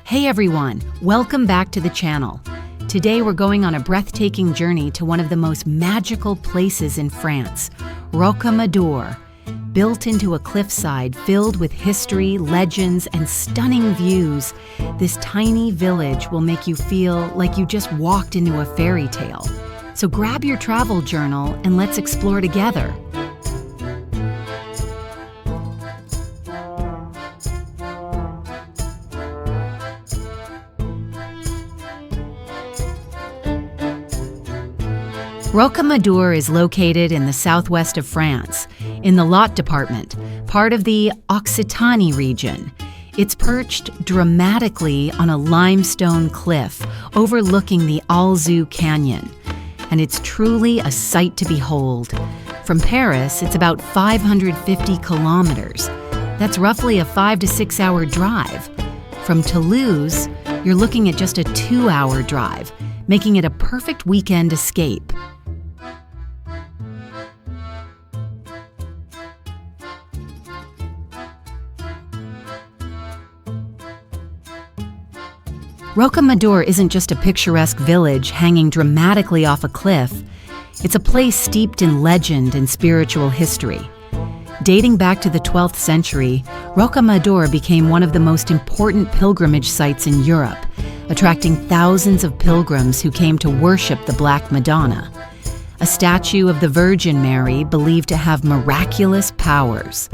Hey everyone, welcome back to the channel. Today we're going on a breathtaking journey to one of the most magical places in France, Rocamadour. Built into a cliffside filled with history, legends, and stunning views, this tiny village will make you feel like you just walked into a fairy tale. So grab your travel journal and let's explore together. Rocamadour is located in the southwest of France, in the Lot department, part of the Occitanie region. It's perched dramatically on a limestone cliff overlooking the Alzou Canyon, and it's truly a sight to behold. From Paris, it's about 550 kilometers. That's roughly a 5 to 6 hour drive. From Toulouse, you're looking at just a 2-hour drive, making it a perfect weekend escape. Rocamadour isn't just a picturesque village hanging dramatically off a cliff. It's a place steeped in legend and spiritual history. Dating back to the 12th century, Rocamadour became one of the most important pilgrimage sites in Europe, attracting thousands of pilgrims who came to worship the Black Madonna, a statue of the Virgin Mary believed to have miraculous powers.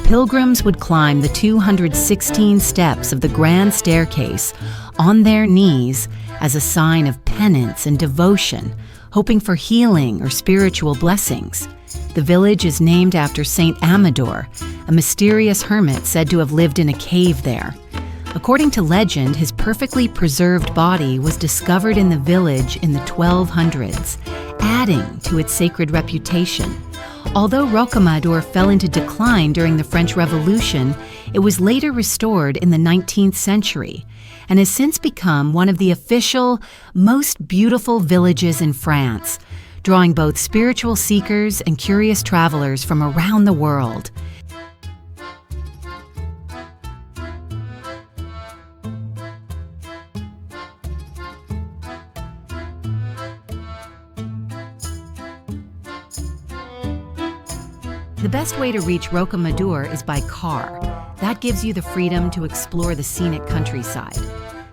Pilgrims would climb the 216 steps of the grand staircase on their knees as a sign of penance and devotion, hoping for healing or spiritual blessings. The village is named after Saint Amador, a mysterious hermit said to have lived in a cave there. According to legend, his perfectly preserved body was discovered in the village in the 1200s, adding to its sacred reputation. Although Rocamadour fell into decline during the French Revolution, it was later restored in the 19th century and has since become one of the official, most beautiful villages in France, drawing both spiritual seekers and curious travelers from around the world. The best way to reach Rocamadour is by car. That gives you the freedom to explore the scenic countryside.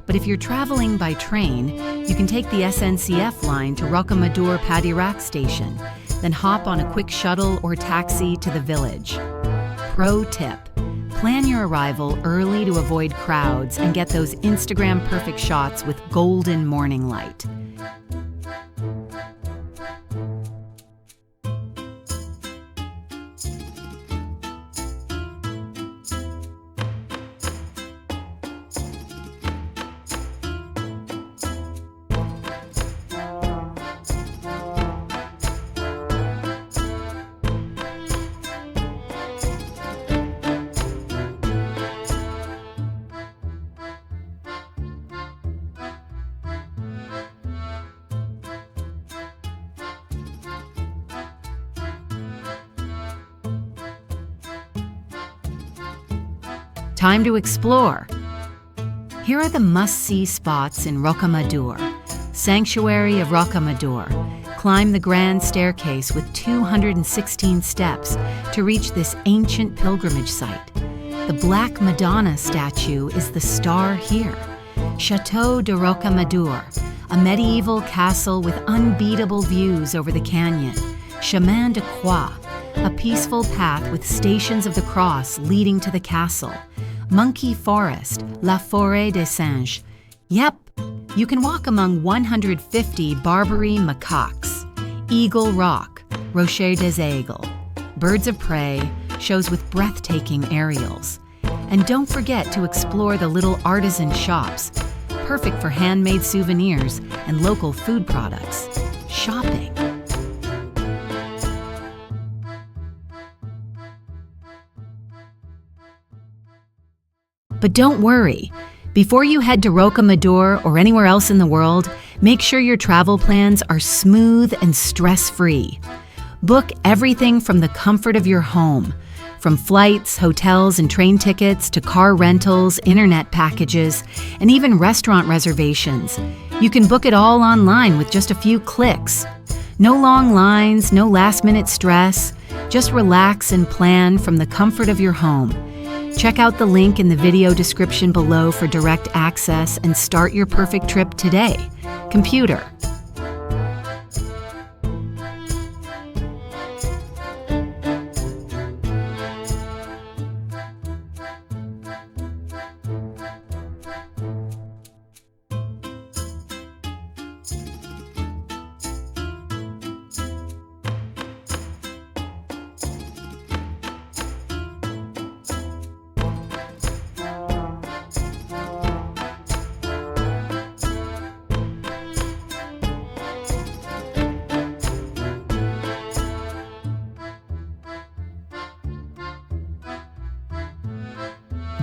But if you're traveling by train, you can take the SNCF line to Rocamadour Padirac station, then hop on a quick shuttle or taxi to the village. Pro tip: plan your arrival early to avoid crowds and get those Instagram-perfect shots with golden morning light. Time to explore. Here are the must-see spots in Rocamadour. Sanctuary of Rocamadour. Climb the grand staircase with 216 steps to reach this ancient pilgrimage site. The Black Madonna statue is the star here. Château de Rocamadour, a medieval castle with unbeatable views over the canyon. Chemin de Croix, a peaceful path with stations of the cross leading to the castle. Monkey Forest, La Forêt des Singes. Yep, you can walk among 150 Barbary macaques. Eagle Rock, Rocher des Aigles. Birds of Prey, shows with breathtaking aerials. And don't forget to explore the little artisan shops, perfect for handmade souvenirs and local food products. Shopping. But don't worry. Before you head to Rocamadour or anywhere else in the world, make sure your travel plans are smooth and stress-free. Book everything from the comfort of your home, From flights, hotels, and train tickets to car rentals, internet packages, and even restaurant reservations, you can book it all online with just a few clicks. No long lines, no last-minute stress. Just relax and plan from the comfort of your home. Check out the link in the video description below for direct access and start your perfect trip today. Computer.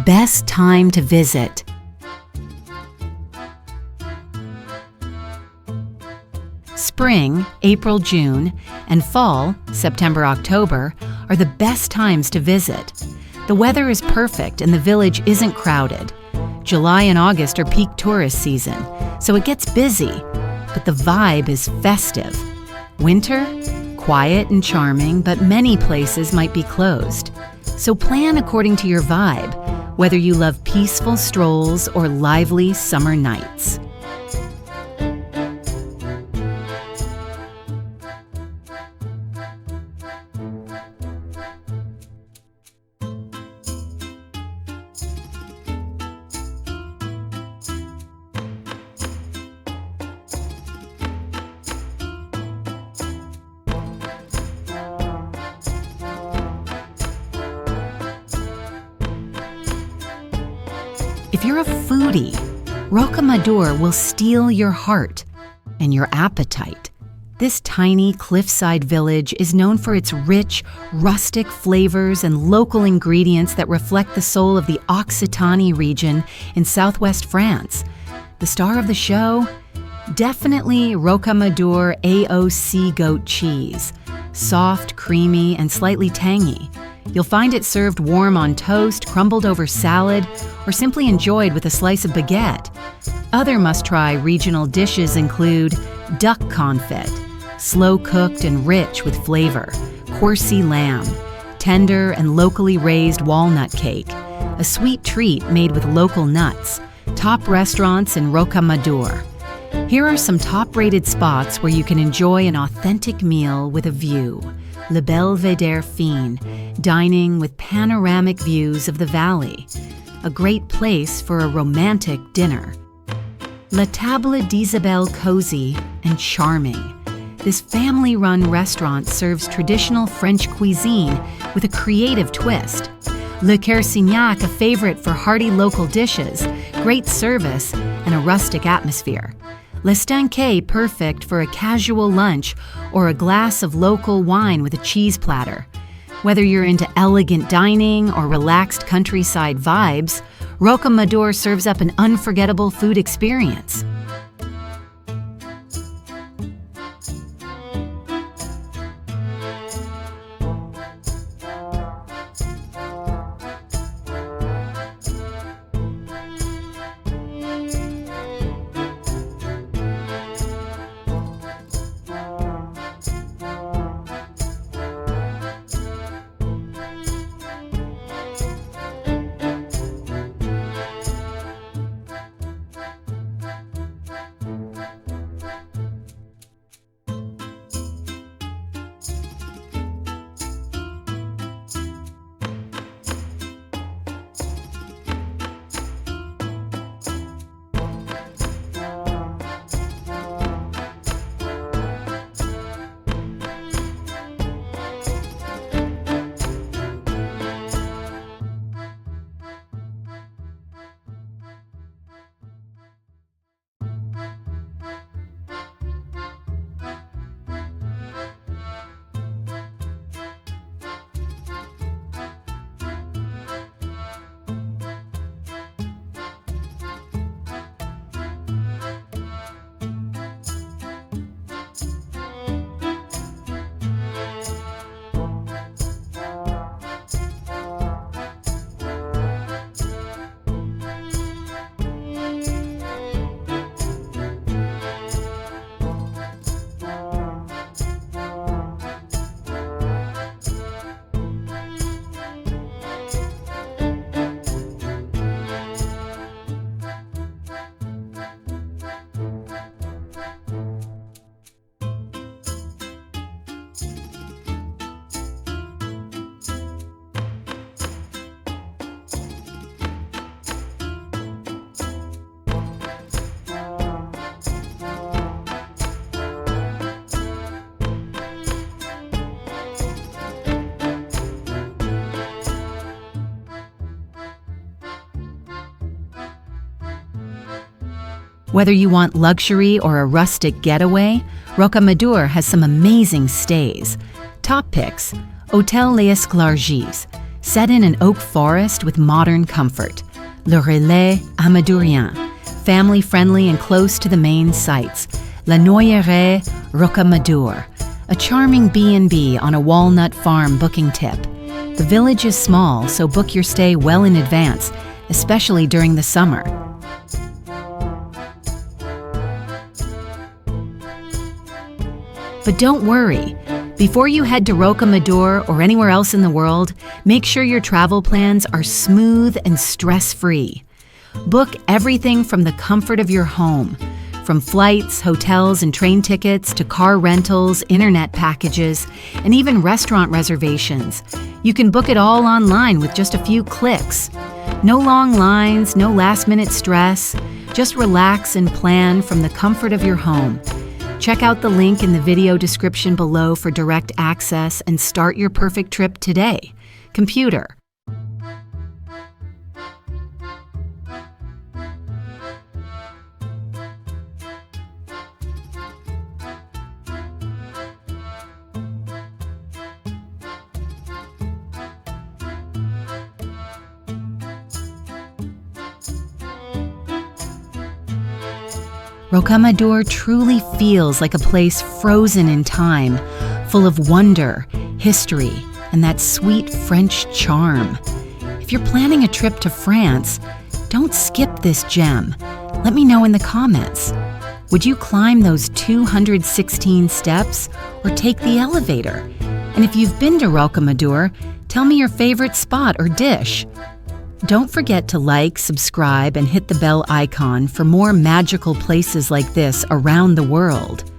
Best time to visit. Spring, April, June, and fall, September, October, are the best times to visit. The weather is perfect and the village isn't crowded. July and August are peak tourist season, so it gets busy, but the vibe is festive. Winter? Quiet and charming, but many places might be closed. So plan according to your vibe, whether you love peaceful strolls or lively summer nights. If you're a foodie, Rocamadour will steal your heart and your appetite. This tiny cliffside village is known for its rich, rustic flavors and local ingredients that reflect the soul of the Occitanie region in southwest France. The star of the show? Definitely Rocamadour AOC goat cheese. Soft, creamy, and slightly tangy. You'll find it served warm on toast, crumbled over salad, or simply enjoyed with a slice of baguette. Other must-try regional dishes include duck confit, slow-cooked and rich with flavor, Corsi lamb, tender and locally raised walnut cake, a sweet treat made with local nuts, top restaurants in Rocamadour. Here are some top-rated spots where you can enjoy an authentic meal with a view. Le Belvédère Fine, dining with panoramic views of the valley. A great place for a romantic dinner. La Table d'Isabelle cozy and charming. This family-run restaurant serves traditional French cuisine with a creative twist. Le Cercignac, a favorite for hearty local dishes, great service, and a rustic atmosphere. L'Estanquet, perfect for a casual lunch or a glass of local wine with a cheese platter. Whether you're into elegant dining or relaxed countryside vibes, Rocamadour serves up an unforgettable food experience. Whether you want luxury or a rustic getaway, Rocamadour has some amazing stays. Top picks: Hôtel Les Esclargis, set in an oak forest with modern comfort. Le Relais Amadourien, family-friendly and close to the main sites. La Noyerée Rocamadour, a charming B&B on a walnut farm booking tip. The village is small, so book your stay well in advance, especially during the summer. But don't worry. Before you head to Rocamadour or anywhere else in the world, make sure your travel plans are smooth and stress-free. Book everything from the comfort of your home, from flights, hotels, and train tickets to car rentals, internet packages, and even restaurant reservations. You can book it all online with just a few clicks. No long lines, no last-minute stress. Just relax and plan from the comfort of your home. Check out the link in the video description below for direct access and start your perfect trip today. Computer. Rocamadour truly feels like a place frozen in time, full of wonder, history, and that sweet French charm. If you're planning a trip to France, don't skip this gem. Let me know in the comments. Would you climb those 216 steps or take the elevator? And if you've been to Rocamadour, tell me your favorite spot or dish. Don't forget to like, subscribe, and hit the bell icon for more magical places like this around the world.